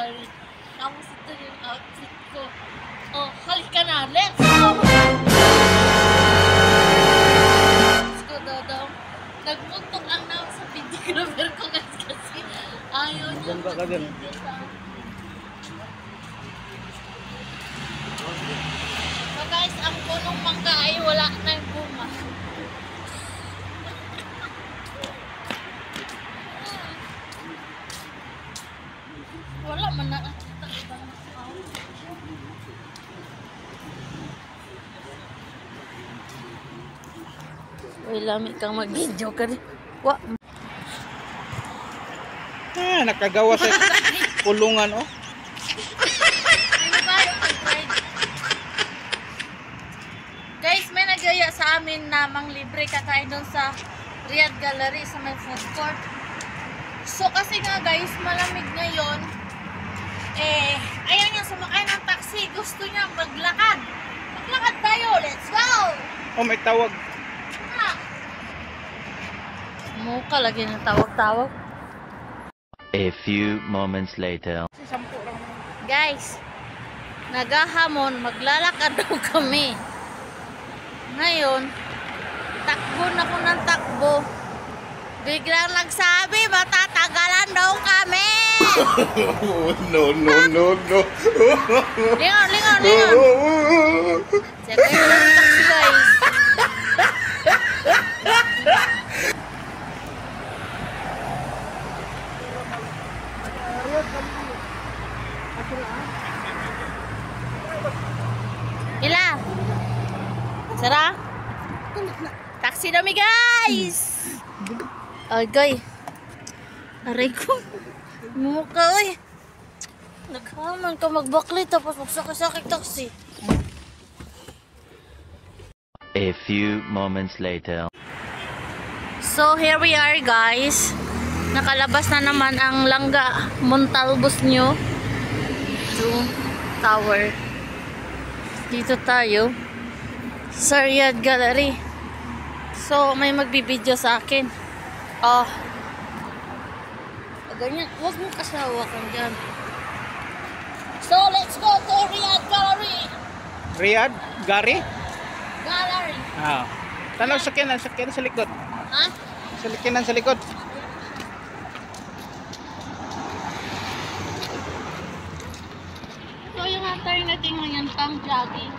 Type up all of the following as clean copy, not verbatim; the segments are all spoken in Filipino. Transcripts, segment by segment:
Gallery. Tapos ito yung outfit ko. Oh, halika na. Let's go! Let's go, Dodong. Nagmuntok lang na ako sa videographer ko guys kasi ayaw niya mag-video sa akin. So guys, ang punong mangga ay wala na yung bunga. Wala man na nakita ibang tao. Uy, lamig kang mag-video ka rin. Wa. Nakagawa sa kulungan, oh. Guys, may nagyaya sa amin na manglibre kakain doon sa Riyadh Gallery sa may food court. So kasi nga guys, malamig ngayon. Ayaw niya sumakay ng taxi. Gusto niya maglakad. Maglakad tayo. Let's go! Oh, may tawag. Mukha lagi ng tawag-tawag. A few moments later. Guys, naghahamon, maglalakad daw kami. Ngayon, takbo na ko ng takbo. Biglang nagsabi, matatagalan daw kami. No. Lingon. Check kayo ng taxi guys. Ila. Sara? Taxi dami guys. Agay. Aray ko. Mukha oy. Naghaman ka magbakli tapos magsakay-sakay taxi. A few moments later. So here we are guys. Nakalabas na naman ang Langga Montalbos nyo. Ito, tower. Dito tayo sa Riyadh Gallery. So may magbibideo sa akin. Oh. Ganyan, huwag mo kasawakan dyan. So let's go to Riyadh Gallery. Riyadh? Gari? Gallery. Ah. Tanong sakyanan sa likod. Ha? Sakyanan sa likod. So yung alternative ngayon pang jogging.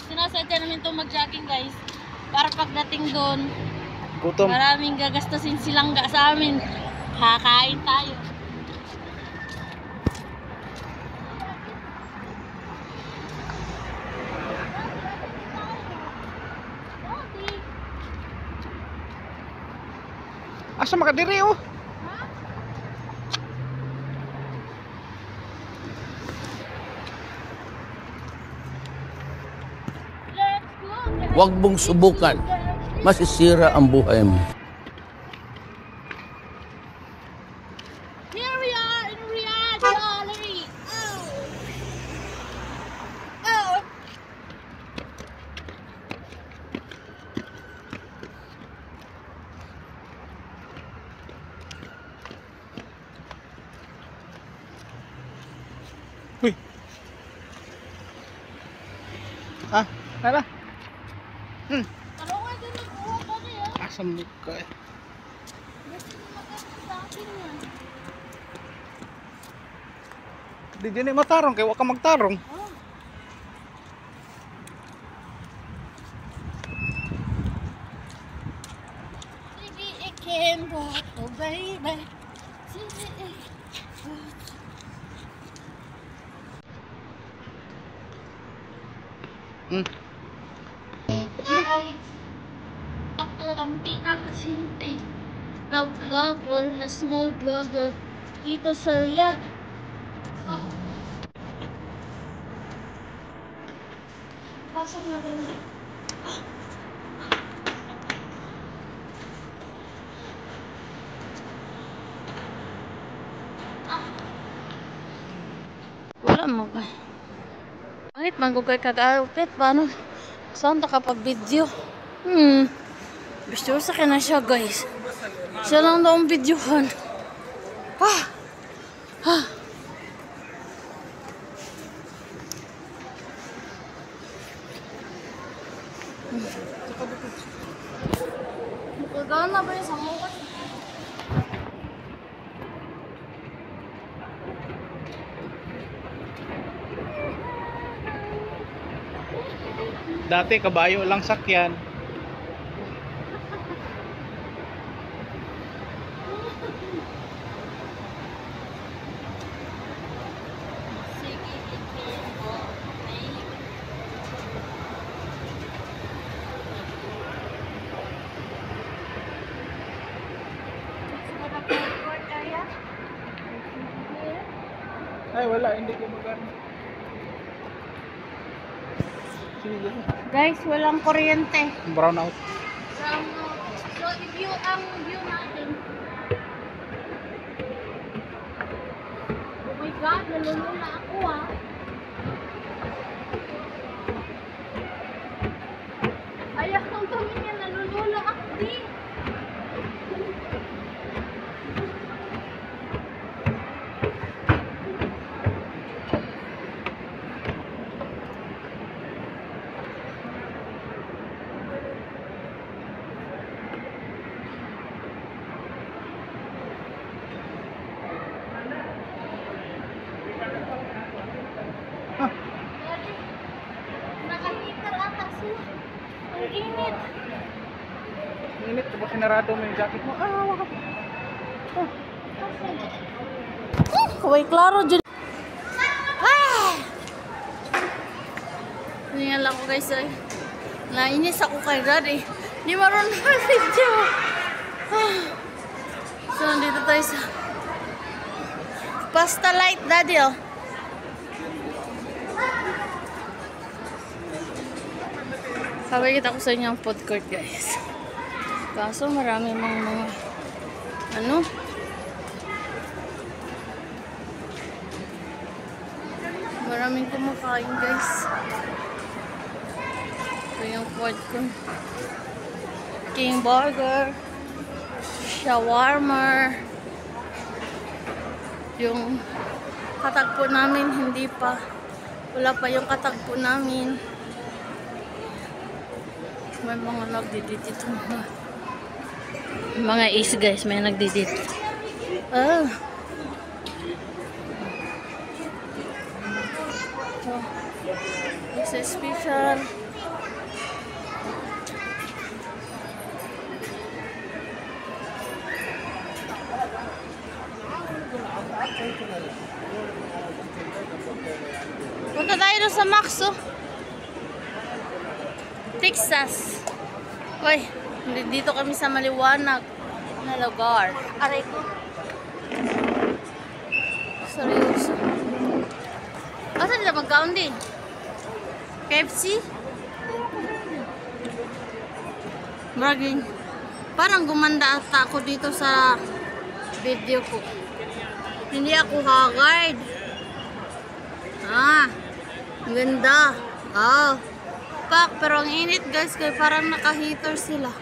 Sinasadya namin itong mag-jogging guys. Para pagdating doon, Gutom. maraming gagastusin silang sa amin. Kakain tayo. Asa makadiri, oh. Huwag mong subukan. Masisira ang buhay mo. Here we are in Riyadh Gallery. Oh. Uy. Ah, tara. Tarungan din ang buwan ko niya. Asa mukha eh. Gusto mo maganda sa akin yan. Di din matarong kaya wag ka magtarong. Oh. Sige, ikembo ko, baby. Sige, ako ang pinakasinti. Nag-gabol na small vlogger dito sa Riyadh. Pasok na rin. Wala mo ba? Bakit manggugay kag-outfit? Paano? Saan ta kapag video? Gusto sa kanya siya guys. Siya lang daw ang videohan. Gagana ba yung sa mukha? Dati kabayo lang sakyan. Sige, ikihin ko. Ay wala, hindi ko magana. Sige. Guys, walang kuryente. Brown out. So, i-view ang view natin. Oh my God, nalulula ako ah. Ayak kong tumingin, nalulula ako di. Naka-heater ata sila. Ang init. Init, tapos sinarado mo yung jacket mo. Waka. Kaway klaro dyan. Tingnan lang ko guys. Nainis ako kay Daddy. Di marunong video. So, nandito tayo sa Pasta Light, Daddy, oh. Papakita ko sa inyo ang food court, guys. Kaso marami mga ano? Maraming kumakain, guys. Ito yung food court. King Burger, shawarma. Yung katagpo namin hindi pa. Wala pa yung katagpo namin. May mga nagdidit ito. Mga is guys, may nagdidit. Oh. This is special. Punta tayo doon sa Maxo. Texas. Uy, dito kami sa maliwanag na lugar. Aray ko. Seryoso. Asa nila magkaon din? KFC? Braging. Parang gumanda ata ako dito sa video ko. Hindi ako haggard. Ganda. Oh. Pak, pero ang init guys, kaya parang naka-heater sila.